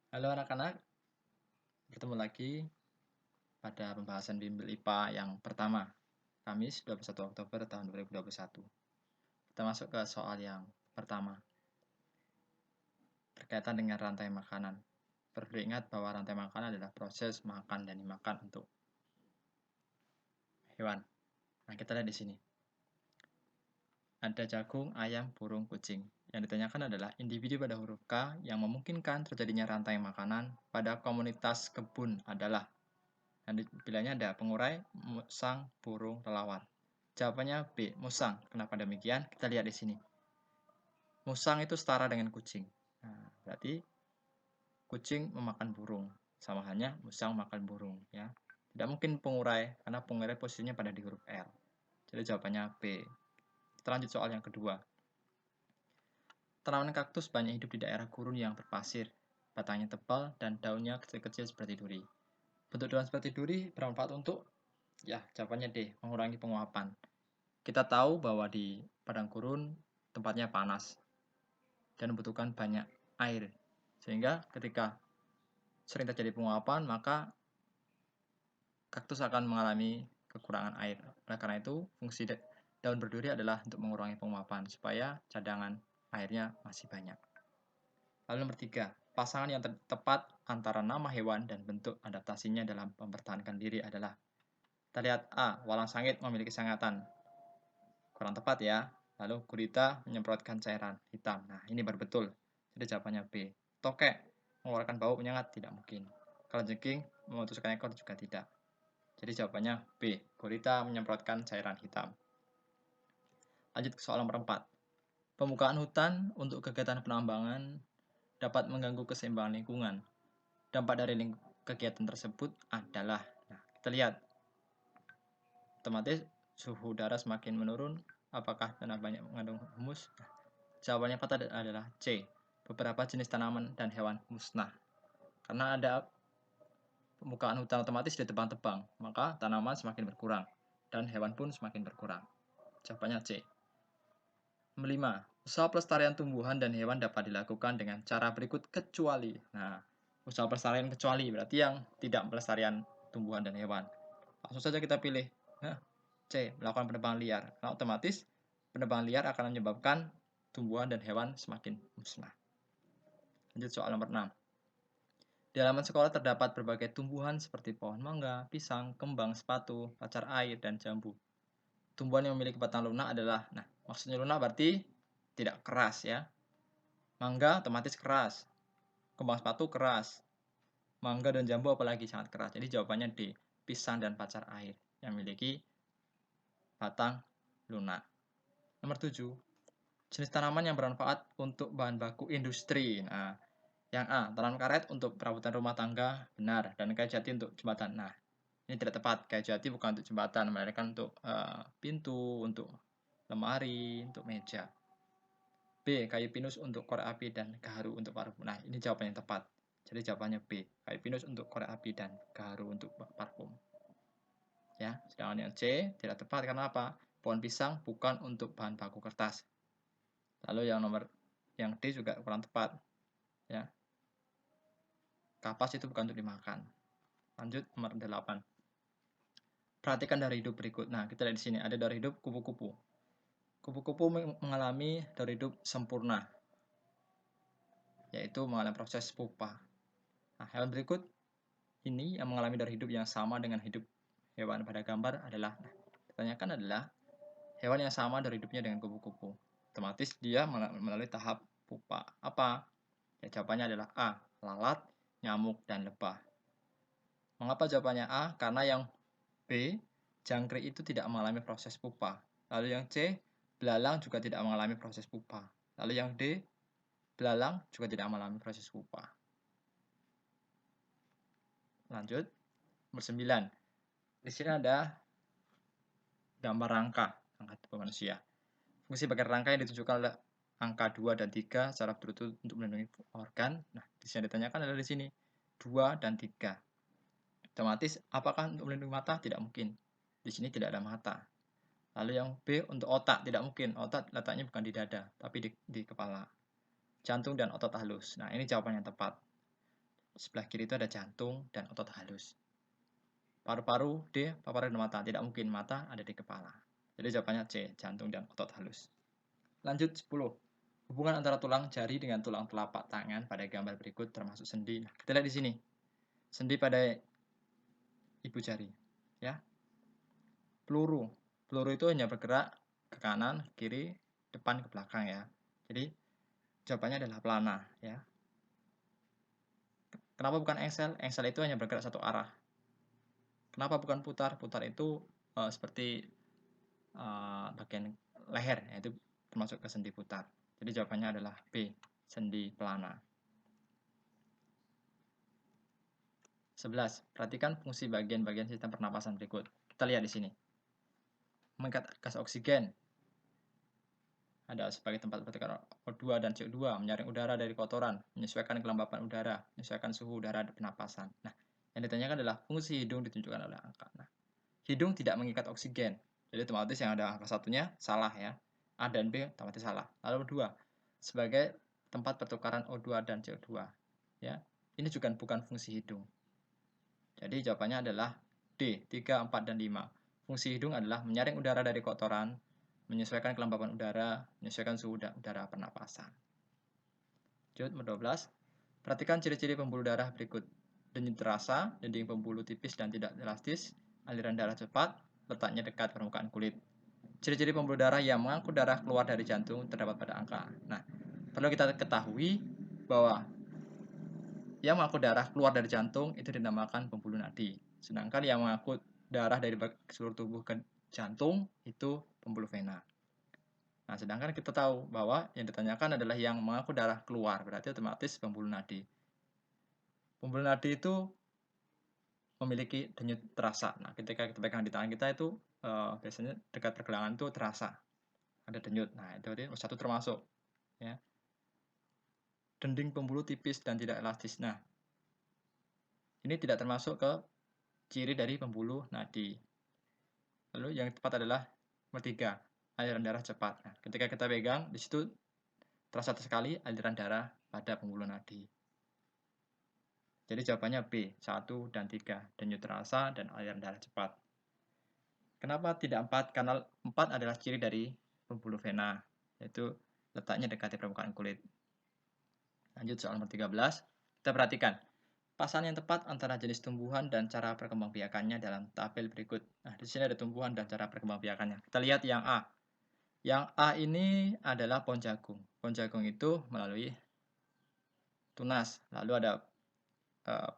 Halo anak-anak, bertemu lagi pada pembahasan bimbel IPA yang pertama, Kamis 21 Oktober tahun 2021. Kita masuk ke soal yang pertama, berkaitan dengan rantai makanan. Perlu diingat bahwa rantai makanan adalah proses makan dan dimakan untuk hewan. Nah, kita lihat di sini. Ada jagung, ayam, burung, kucing. Yang ditanyakan adalah individu pada huruf K yang memungkinkan terjadinya rantai makanan pada komunitas kebun adalah. Dan pilihannya ada pengurai, musang, burung, kelelawar. Jawabannya B, musang. Kenapa demikian? Kita lihat di sini. Musang itu setara dengan kucing. Nah, berarti kucing memakan burung. Sama halnya musang makan burung. Ya. Tidak mungkin pengurai, karena pengurai posisinya pada di huruf L. Jadi jawabannya B. Kita lanjut soal yang kedua. Tanaman kaktus banyak hidup di daerah gurun yang berpasir. Batangnya tebal dan daunnya kecil-kecil seperti duri. Bentuk daun seperti duri bermanfaat untuk, ya jawabannya D, mengurangi penguapan. Kita tahu bahwa di padang gurun tempatnya panas dan membutuhkan banyak air. Sehingga ketika sering terjadi penguapan, maka kaktus akan mengalami kekurangan air. Oleh karena itu, fungsi daun berduri adalah untuk mengurangi penguapan supaya cadangan airnya masih banyak. Lalu nomor 3, pasangan yang tepat antara nama hewan dan bentuk adaptasinya dalam mempertahankan diri adalah, kita lihat A, walang sangit memiliki sengatan. Kurang tepat ya. Lalu gurita menyemprotkan cairan hitam. Nah, ini baru betul. Jadi jawabannya B. Tokek mengeluarkan bau menyengat, tidak mungkin. Kalajengking memutuskan ekor juga tidak. Jadi jawabannya B. Gurita menyemprotkan cairan hitam. Lanjut ke soal nomor 4. Pembukaan hutan untuk kegiatan penambangan dapat mengganggu keseimbangan lingkungan. Dampak dari kegiatan tersebut adalah, nah, kita lihat. Otomatis suhu udara semakin menurun. Apakah karena banyak mengandung humus? Jawabannya tepat adalah C. Beberapa jenis tanaman dan hewan musnah. Karena ada pembukaan hutan otomatis ditebang-tebang, maka tanaman semakin berkurang dan hewan pun semakin berkurang. Jawabannya C. 5. Usaha pelestarian tumbuhan dan hewan dapat dilakukan dengan cara berikut kecuali. Nah, usaha pelestarian kecuali berarti yang tidak pelestarian tumbuhan dan hewan. Langsung saja kita pilih. Nah, C. Melakukan penebangan liar. Nah, otomatis penebangan liar akan menyebabkan tumbuhan dan hewan semakin musnah. Lanjut soal nomor 6. Di halaman sekolah terdapat berbagai tumbuhan seperti pohon mangga, pisang, kembang, sepatu, pacar air, dan jambu. Tumbuhan yang memiliki batang lunak adalah, nah maksudnya lunak berarti tidak keras ya. Mangga otomatis keras, kembang sepatu keras, mangga dan jambu apalagi sangat keras. Jadi jawabannya D, pisang dan pacar air yang memiliki batang lunak. Nomor 7. Jenis tanaman yang bermanfaat untuk bahan baku industri. Nah, yang A, tanaman karet untuk perabotan rumah tangga, benar. Dan kayu jati untuk jembatan. Nah, ini tidak tepat. Kayu jati bukan untuk jembatan, melainkan untuk pintu, untuk lemari, untuk meja. B, kayu pinus untuk korek api dan gaharu untuk parfum. Nah, ini jawaban yang tepat. Jadi jawabannya B, kayu pinus untuk korek api dan gaharu untuk parfum. Ya, sedangkan yang C tidak tepat karena apa? Pohon pisang bukan untuk bahan baku kertas. Lalu yang D juga kurang tepat. Ya. Kapas itu bukan untuk dimakan. Lanjut nomor 8. Perhatikan dari hidup berikut. Nah, kita lihat di sini ada dari hidup kupu-kupu. Kupu-kupu mengalami dari hidup sempurna, yaitu mengalami proses pupa. Nah, hewan berikut ini yang mengalami dari hidup yang sama dengan hidup hewan pada gambar adalah, nah, ditanyakan adalah hewan yang sama dari hidupnya dengan kupu-kupu. Otomatis dia melalui tahap pupa. Apa? Ya, jawabannya adalah A, lalat, nyamuk, dan lebah. Mengapa jawabannya A? Karena yang B, jangkrik itu tidak mengalami proses pupa. Lalu yang C, belalang juga tidak mengalami proses pupa. Lalu yang D, belalang juga tidak mengalami proses pupa. Lanjut, nomor 9. Di sini ada gambar rangka tubuh manusia. Fungsi bagian rangka yang ditunjukkan oleh angka 2 dan 3 secara berturut-turut untuk melindungi organ. Nah, di sini ditanyakan adalah di sini 2 dan 3. Otomatis, apakah untuk melindungi mata? Tidak mungkin. Di sini tidak ada mata. Lalu yang B untuk otak, tidak mungkin. Otak letaknya bukan di dada, tapi di kepala. Jantung dan otot halus. Nah, ini jawaban yang tepat. sebelah kiri itu ada jantung dan otot halus. Paru-paru, D, paru-paru dan mata. Tidak mungkin, mata ada di kepala. Jadi jawabannya C, jantung dan otot halus. Lanjut 10. Hubungan antara tulang jari dengan tulang telapak tangan pada gambar berikut termasuk sendi. Nah, kita lihat di sini. Sendi pada ibu jari. Ya. Peluru. Peluru itu hanya bergerak ke kanan, ke kiri, depan, ke belakang ya. Jadi jawabannya adalah pelana ya. Kenapa bukan engsel? Engsel itu hanya bergerak satu arah. Kenapa bukan putar? Putar itu seperti bagian leher, yaitu termasuk ke sendi putar. Jadi jawabannya adalah B, sendi pelana. 11. Perhatikan fungsi bagian-bagian sistem pernapasan berikut. Kita lihat di sini. Mengikat gas oksigen. Ada sebagai tempat pertukaran O2 dan CO2, menyaring udara dari kotoran, menyesuaikan kelembapan udara, menyesuaikan suhu udara pernapasan. Nah, yang ditanyakan adalah fungsi hidung ditunjukkan oleh angka. Nah, hidung tidak mengikat oksigen. Jadi otomatis yang ada angka satunya salah ya. A dan B otomatis salah. Lalu 2, sebagai tempat pertukaran O2 dan CO2. Ya. Ini juga bukan fungsi hidung. Jadi jawabannya adalah D, 3, 4, dan 5. Fungsi hidung adalah menyaring udara dari kotoran, menyesuaikan kelembapan udara, menyesuaikan suhu udara pernapasan. Lanjut, nomor 12. Perhatikan ciri-ciri pembuluh darah berikut. Denyut terasa, dinding pembuluh tipis dan tidak elastis, aliran darah cepat, letaknya dekat permukaan kulit. Ciri-ciri pembuluh darah yang mengangkut darah keluar dari jantung terdapat pada angka. Nah, perlu kita ketahui bahwa yang mengangkut darah keluar dari jantung itu dinamakan pembuluh nadi. Sedangkan yang mengangkut darah dari seluruh tubuh ke jantung itu pembuluh vena. Nah, sedangkan kita tahu bahwa yang ditanyakan adalah yang mengangkut darah keluar, berarti otomatis pembuluh nadi. Pembuluh nadi itu memiliki denyut terasa. Nah, ketika kita pegang di tangan kita itu biasanya dekat pergelangan itu terasa ada denyut. Nah, itu satu termasuk ya. Dinding pembuluh tipis dan tidak elastis. Nah, ini tidak termasuk ke ciri dari pembuluh nadi. Lalu yang tepat adalah nomor 3, aliran darah cepat. Nah, ketika kita pegang, di situ terasa sekali aliran darah pada pembuluh nadi. Jadi jawabannya B, 1 dan 3, denyut terasa dan aliran darah cepat. Kenapa tidak 4? Karena 4 adalah ciri dari pembuluh vena, yaitu letaknya dekat di permukaan kulit. Lanjut soal nomor 13. Kita perhatikan pasangan yang tepat antara jenis tumbuhan dan cara perkembangbiakannya dalam tabel berikut. Nah, di sini ada tumbuhan dan cara perkembangbiakannya. Kita lihat yang A. Yang A ini adalah pohon jagung. Pohon jagung itu melalui tunas. Lalu ada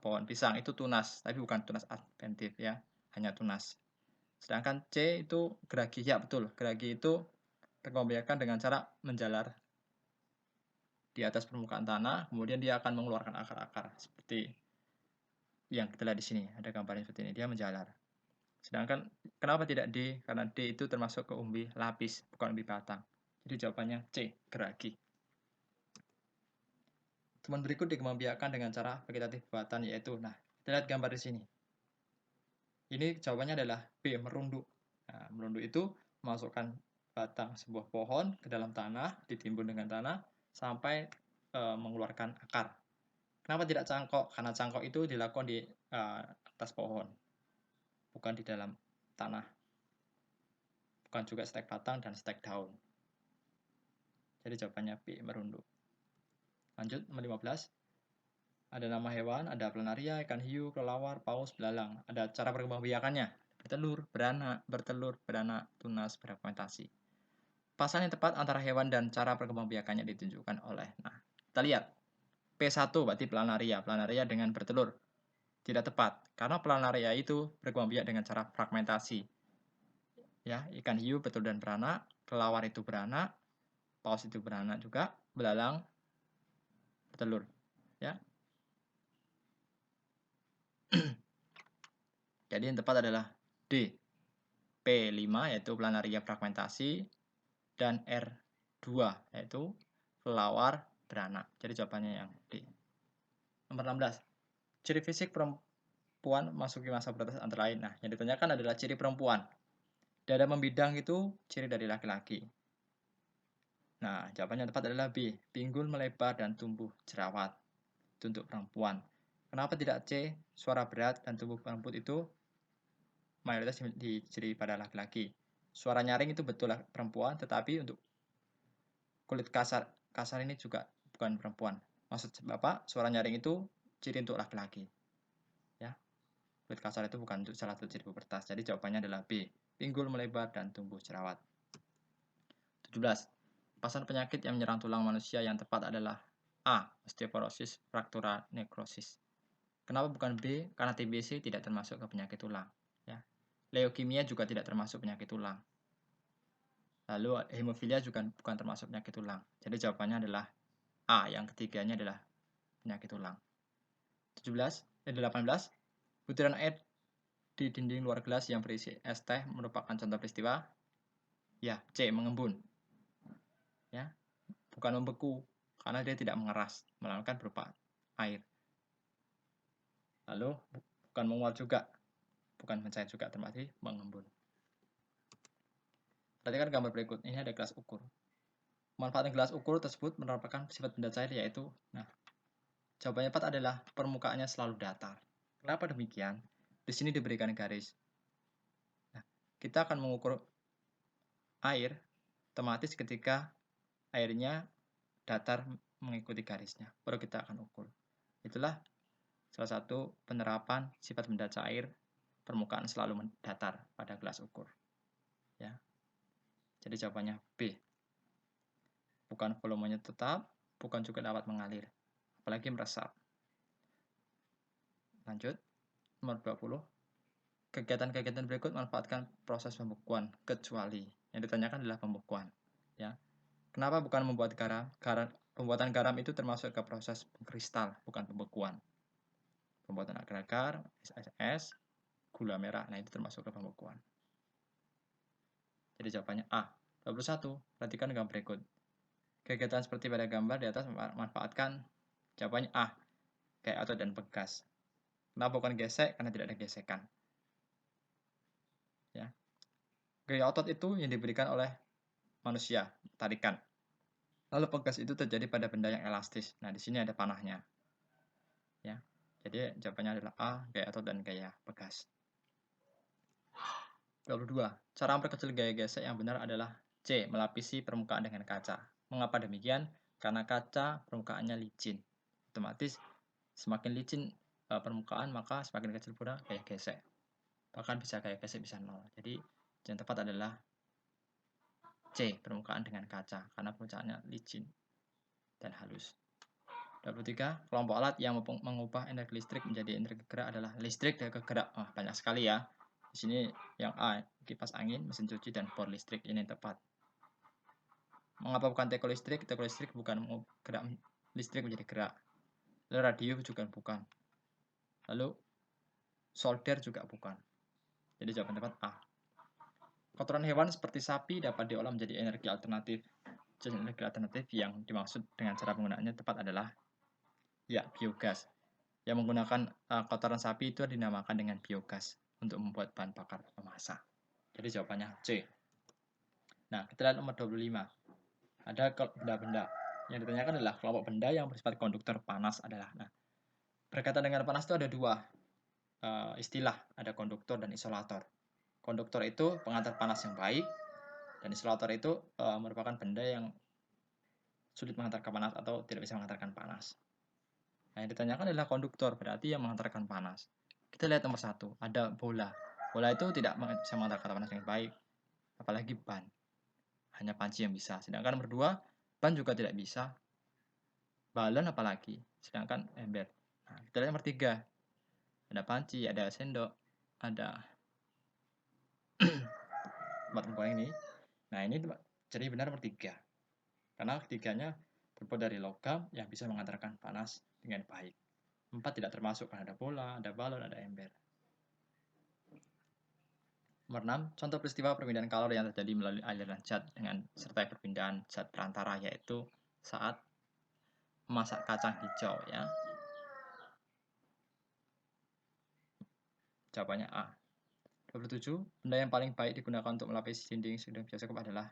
pohon pisang itu tunas, tapi bukan tunas adventif ya, hanya tunas. Sedangkan C itu geragi. Ya, betul. Geragi itu perkembangbiakan dengan cara menjalar di atas permukaan tanah, kemudian dia akan mengeluarkan akar-akar seperti yang kita lihat di sini. Ada gambarnya seperti ini, dia menjalar. Sedangkan kenapa tidak D? Karena D itu termasuk ke umbi lapis, bukan umbi batang. Jadi jawabannya C, geragi. Teman berikut dikembangbiakan dengan cara vegetatif buatan, yaitu, nah, kita lihat gambar di sini. Ini jawabannya adalah B, merunduk. Nah, merunduk itu memasukkan batang sebuah pohon ke dalam tanah, ditimbun dengan tanah, sampai mengeluarkan akar. Kenapa tidak cangkok? Karena cangkok itu dilakukan di atas pohon, bukan di dalam tanah. Bukan juga stek batang dan stek daun. Jadi jawabannya B, merunduk. Lanjut, nomor 15. Ada nama hewan, ada planaria, ikan hiu, kelelawar, paus, belalang. Ada cara perkembangbiakannya. Bertelur, beranak, tunas, berfermentasi. Pasangan yang tepat antara hewan dan cara perkembangbiakannya ditunjukkan oleh. Nah, kita lihat. P1 berarti planaria. Planaria dengan bertelur. Tidak tepat, karena planaria itu berkembangbiak dengan cara fragmentasi. Ya, ikan hiu bertelur dan beranak, kelelawar itu beranak, paus itu beranak juga, belalang bertelur. Ya. Jadi yang tepat adalah D. P5 yaitu planaria fragmentasi dan R2 yaitu kelelawar beranak. Jadi jawabannya yang D. Nomor 16. Ciri fisik perempuan masuki masa pubertas antara lain. Nah, yang ditanyakan adalah ciri perempuan. Dada membidang itu ciri dari laki-laki. Nah, jawabannya tepat adalah B. Pinggul melebar dan tumbuh jerawat. Itu untuk perempuan. Kenapa tidak C? Suara berat dan tubuh lembut itu mayoritas diciri pada laki-laki. Suara nyaring itu betul perempuan, tetapi untuk kulit kasar ini juga bukan perempuan. Maksud Bapak, suara nyaring itu ciri untuk laki-laki. Ya. Kulit kasar itu bukan untuk salah satu ciri pubertas. Jadi jawabannya adalah B. Pinggul melebar dan tumbuh jerawat. 17. Pasan penyakit yang menyerang tulang manusia yang tepat adalah A. Osteoporosis, fraktura, nekrosis. Kenapa bukan B? Karena TBC tidak termasuk ke penyakit tulang. Ya. Leukemia juga tidak termasuk penyakit tulang. Lalu hemofilia juga bukan termasuk penyakit tulang. Jadi jawabannya adalah A. Yang ketiganya adalah penyakit tulang. 18. Butiran air di dinding luar gelas yang berisi es teh merupakan contoh peristiwa. Ya, C. Mengembun. Ya, bukan membeku karena dia tidak mengeras, melainkan berupa air. Lalu bukan menguap juga, bukan mencair juga, termasuk mengembun. Perhatikan gambar berikut. Ini ada gelas ukur. Manfaat gelas ukur tersebut merupakan sifat benda cair yaitu, jawabannya 4 adalah permukaannya selalu datar. Kenapa demikian? Di sini diberikan garis. Nah, kita akan mengukur air otomatis ketika airnya datar mengikuti garisnya, baru kita akan ukur. Itulah salah satu penerapan sifat benda cair permukaan selalu datar pada gelas ukur. Ya. Jadi jawabannya B. Bukan volumenya tetap, bukan juga dapat mengalir, apalagi meresap. Lanjut, nomor 20. Kegiatan-kegiatan berikut manfaatkan proses pembekuan, kecuali yang ditanyakan adalah pembekuan. Ya. Kenapa bukan membuat garam? Pembuatan garam itu termasuk ke proses kristal, bukan pembekuan. Pembuatan agar-agar, es, gula merah, nah itu termasuk ke pembekuan. Jadi jawabannya A. 21. Perhatikan gambar berikut. Kegiatan seperti pada gambar di atas memanfaatkan, jawabannya A. Kayak otot dan pegas. Kenapa bukan gesek? Karena tidak ada gesekan. Ya. Gaya otot itu yang diberikan oleh manusia, tarikan. Lalu pegas itu terjadi pada benda yang elastis. Nah, di sini ada panahnya. Ya. Jadi jawabannya adalah A, gaya otot dan gaya pegas. 22. Cara memperkecil gaya gesek yang benar adalah C. Melapisi permukaan dengan kaca. Mengapa demikian? Karena kaca permukaannya licin. Otomatis semakin licin permukaan, maka semakin kecil pula gaya gesek. Bahkan bisa gaya gesek bisa 0. Jadi yang tepat adalah C. Permukaan dengan kaca. Karena permukaannya licin dan halus. 23. Kelompok alat yang mengubah energi listrik menjadi energi gerak adalah listrik dan kegerak. Banyak sekali ya. Di sini yang A, kipas angin, mesin cuci, dan bor listrik. Ini yang tepat. Mengapa bukan teko listrik? Teko listrik bukan gerak listrik menjadi gerak. Lalu radio juga bukan. Lalu solder juga bukan. Jadi jawaban tepat A. Kotoran hewan seperti sapi dapat diolah menjadi energi alternatif. Jadi energi alternatif yang dimaksud dengan cara penggunaannya tepat adalah ya, biogas. Yang menggunakan kotoran sapi itu dinamakan dengan biogas untuk membuat bahan bakar memasak. Jadi jawabannya C. Nah, kita lihat nomor 25. Ada benda-benda. Yang ditanyakan adalah kelompok benda yang bersifat konduktor panas adalah. Nah, berkaitan dengan panas itu ada dua istilah. Ada konduktor dan isolator. Konduktor itu pengantar panas yang baik. Dan isolator itu merupakan benda yang sulit mengantarkan panas atau tidak bisa mengantarkan panas. Nah, yang ditanyakan adalah konduktor, berarti yang mengantarkan panas. Kita lihat nomor 1, ada bola. Bola itu tidak bisa mengantarkan panas dengan baik, apalagi ban. Hanya panci yang bisa. Sedangkan nomor 2, ban juga tidak bisa. Balon apalagi, sedangkan ember. Nah, kita lihat nomor 3. Ada panci, ada sendok, ada tempat pembuangan ini. Nah, ini jadi benar nomor 3. Karena ketiganya terbuat dari logam yang bisa mengantarkan panas dengan baik. 4 tidak termasuk karena ada bola, ada balon, ada ember. Nomor 6, contoh peristiwa perpindahan kalor yang terjadi melalui aliran zat dengan serta perpindahan zat perantara, yaitu saat memasak kacang hijau ya. Jawabannya A. 27, benda yang paling baik digunakan untuk melapisi dinding bioskop adalah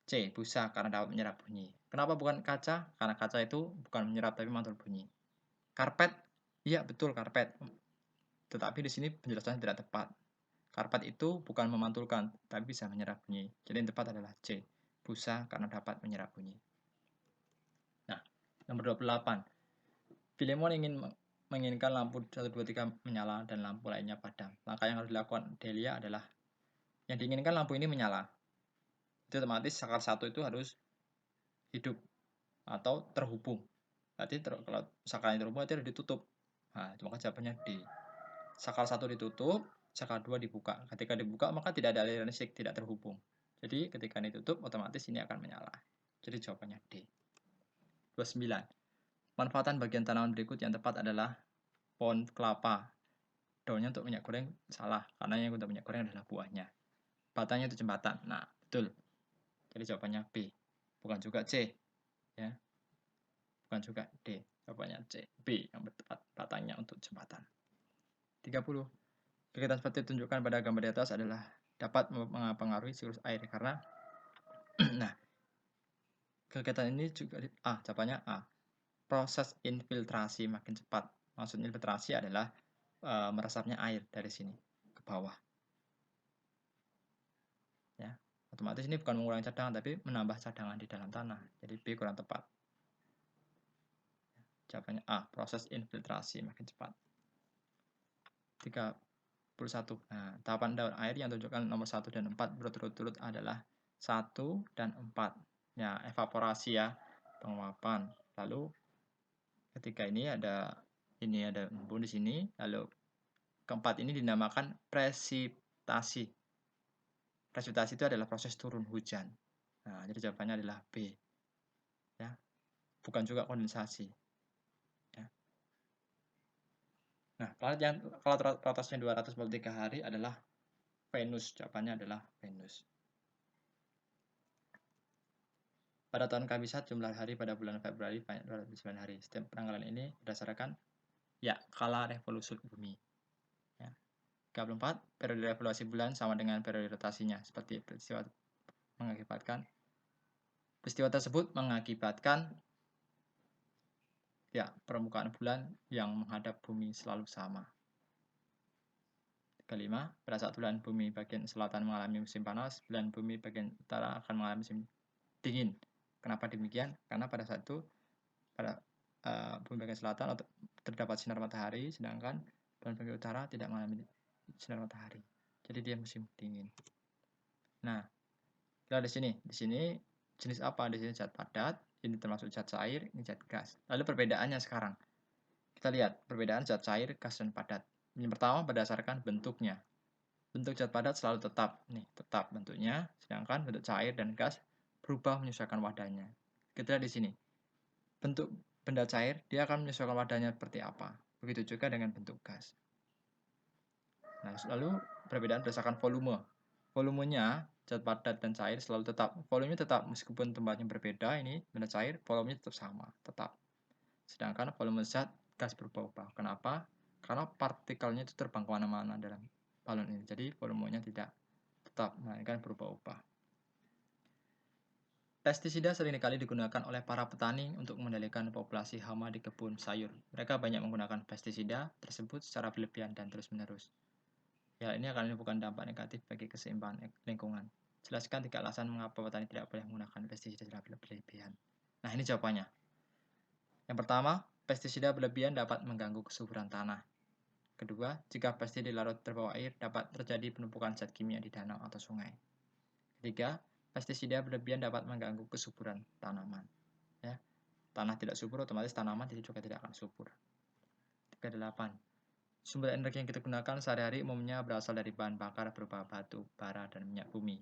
C. Busa, karena dapat menyerap bunyi. Kenapa bukan kaca? Karena kaca itu bukan menyerap tapi mantul bunyi. Karpet Iya, betul, karpet. Tetapi di sini penjelasannya tidak tepat. Karpet itu bukan memantulkan, tapi bisa menyerap bunyi. Jadi yang tepat adalah C, busa karena dapat menyerap bunyi. Nah, nomor 28. Filemon menginginkan lampu 1, 2, 3 menyala dan lampu lainnya padam. Langkah yang harus dilakukan Delia adalah yang diinginkan lampu ini menyala. Jadi otomatis saklar 1 itu harus hidup atau terhubung. Berarti kalau sakarnya terhubung berarti harus ditutup. Nah, itu maka jawabannya D. Saklar 1 ditutup, saklar 2 dibuka. Ketika dibuka maka tidak ada aliran listrik, tidak terhubung. Jadi ketika ditutup otomatis ini akan menyala. Jadi jawabannya D. 29. Manfaatan bagian tanaman berikut yang tepat adalah pohon kelapa. Daunnya untuk minyak goreng salah, karena yang untuk minyak goreng adalah buahnya. Batangnya itu jembatan. Nah, betul. Jadi jawabannya B. Bukan juga C. Ya. Bukan juga D. Jawabannya C. B yang tepat. Batangnya untuk jembatan. 30. Kegiatan seperti ditunjukkan pada gambar di atas adalah dapat mempengaruhi siklus air karena nah, kegiatan ini juga jawabannya A. Proses infiltrasi makin cepat. Maksud infiltrasi adalah meresapnya air dari sini ke bawah. Ya, otomatis ini bukan mengurangi cadangan tapi menambah cadangan di dalam tanah. Jadi B kurang tepat. Jawabannya A. Proses infiltrasi makin cepat. 31. Nah, tahapan daun air yang tunjukkan nomor 1 dan 4 berturut-turut adalah 1 dan 4. Ya, evaporasi ya, penguapan. Lalu ketika ini ada embun di sini, lalu keempat ini dinamakan presipitasi. Presipitasi itu adalah proses turun hujan. Nah, jadi jawabannya adalah B. Ya. Bukan juga kondensasi. Ya. Nah, planet yang kalau rotasnya 243 hari adalah Venus. Jawabannya adalah Venus. Pada tahun Kabisat, jumlah hari pada bulan Februari banyak 209 hari. Setiap penanggalan ini berdasarkan kala revolusi bumi. Ya. 34, periode revolusi bulan sama dengan periode rotasinya. Seperti peristiwa tersebut mengakibatkan permukaan bulan yang menghadap bumi selalu sama. Kelima, pada saat bulan bumi bagian selatan mengalami musim panas, bulan bumi bagian utara akan mengalami musim dingin. Kenapa demikian? Karena pada saat itu pada bumi bagian selatan terdapat sinar matahari, sedangkan bulan bagian utara tidak mengalami sinar matahari. Jadi dia musim dingin. Nah, kita di sini jenis apa? Di sini zat padat, ini termasuk zat cair, ini zat gas. Lalu perbedaannya sekarang. Kita lihat perbedaan zat cair, gas, dan padat. Yang pertama berdasarkan bentuknya. Bentuk zat padat selalu tetap bentuknya, sedangkan bentuk cair dan gas berubah menyesuaikan wadahnya. Kita lihat di sini. Bentuk benda cair, dia akan menyesuaikan wadahnya seperti apa. Begitu juga dengan bentuk gas. Nah, lalu perbedaan berdasarkan volume. Volumenya, zat padat dan cair selalu tetap. Volumenya tetap, meskipun tempatnya berbeda, ini benda cair, volumenya tetap sama, tetap. Sedangkan volume zat gas berubah-ubah. Kenapa? Karena partikelnya itu terbang kemana-mana dalam balon ini. Jadi volumenya tidak tetap, melainkan berubah-ubah. Pestisida seringkali digunakan oleh para petani untuk mengendalikan populasi hama di kebun sayur. Mereka banyak menggunakan pestisida tersebut secara berlebihan dan terus-menerus. Ya, ini akan menimbulkan dampak negatif bagi keseimbangan lingkungan. Jelaskan 3 alasan mengapa petani tidak boleh menggunakan pestisida secara berlebihan. Nah, ini jawabannya. Yang pertama, pestisida berlebihan dapat mengganggu kesuburan tanah. Kedua, jika pestisida larut terbawa air, dapat terjadi penumpukan zat kimia di danau atau sungai. Ketiga, pestisida berlebihan dapat mengganggu kesuburan tanaman. Ya, tanah tidak subur, otomatis tanaman juga tidak akan subur. 38. Sumber energi yang kita gunakan sehari-hari umumnya berasal dari bahan bakar berupa batu, bara, dan minyak bumi.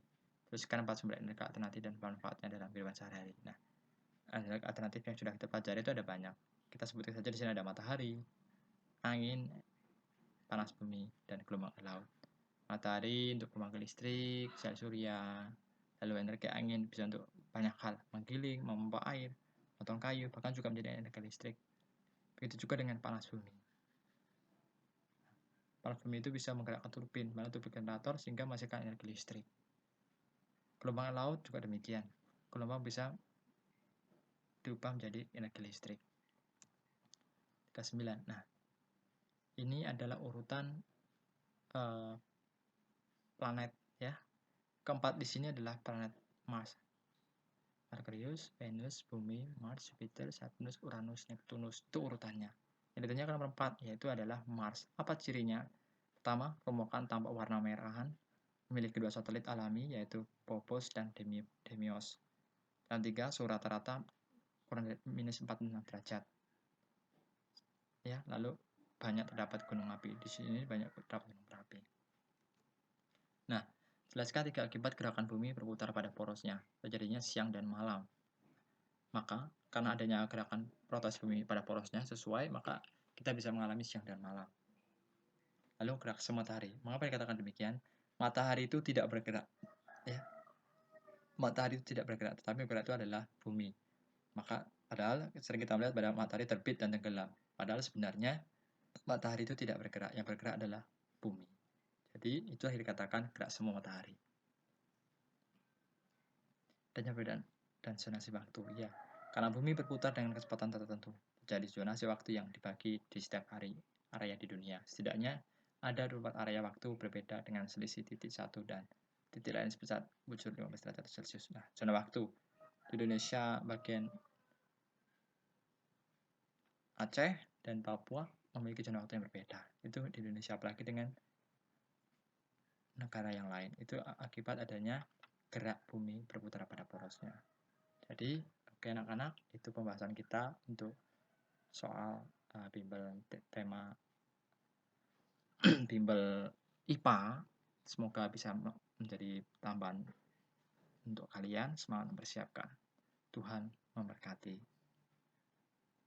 Terus sekarang 4 sumber energi alternatif dan manfaatnya dalam kehidupan sehari-hari. Nah, energi alternatif yang sudah kita pelajari itu ada banyak. Kita sebutkan saja di sini ada matahari, angin, panas bumi, dan gelombang laut. Matahari untuk pembangkit listrik, sel surya, lalu energi angin bisa untuk banyak hal, menggiling, memompa air, potong kayu, bahkan juga menjadi energi listrik. Begitu juga dengan panas bumi. Panas bumi itu bisa menggerakkan turbin, mana turbin generator sehingga menghasilkan energi listrik. Gelombang laut juga demikian. Gelombang bisa diubah menjadi energi listrik. 39. Nah, Ini adalah urutan planet ya. Keempat di sini adalah planet Mars. Merkurius, Venus, Bumi, Mars, Jupiter, Saturnus, Uranus, Neptunus. Itu urutannya. Yang ditanyakan nomor 4 yaitu adalah Mars. Apa cirinya? Pertama, permukaan tampak warna merahan, memiliki 2 satelit alami yaitu Phobos dan Deimos. Dan 3, suhu rata-rata kurang dari minus 46 derajat. Ya, lalu banyak terdapat gunung api. Di sini banyak terdapat gunung api. Nah, jelaskan 3 akibat gerakan bumi berputar pada porosnya, terjadinya siang dan malam. Maka, karena adanya gerakan rotasi bumi pada porosnya sesuai, maka kita bisa mengalami siang dan malam. Lalu gravitasi matahari. Mengapa dikatakan demikian? Matahari itu tidak bergerak. Ya. Matahari itu tidak bergerak, tetapi bergerak itu adalah bumi. Maka, padahal sering kita melihat pada matahari terbit dan tenggelam. Padahal sebenarnya matahari itu tidak bergerak. Yang bergerak adalah bumi. Jadi, itu yang dikatakan gerak semu matahari. Dan perbedaan dan zonasi waktu. Ya, karena bumi berputar dengan kecepatan tertentu. Jadi zonasi waktu yang dibagi di setiap area di dunia. Setidaknya ada 24 area waktu berbeda dengan selisih titik 1 dan titik lain sebesar bujur 15 derajat Celcius. Nah, zona waktu di Indonesia bagian Aceh dan Papua memiliki zona waktu yang berbeda. Itu di Indonesia, apalagi dengan negara yang lain. Itu akibat adanya gerak bumi berputar pada porosnya. Jadi, oke anak-anak, itu pembahasan kita untuk soal bimbel tema bimbel IPA. Semoga bisa menjadi tambahan untuk kalian. Semangat mempersiapkan. Tuhan memberkati.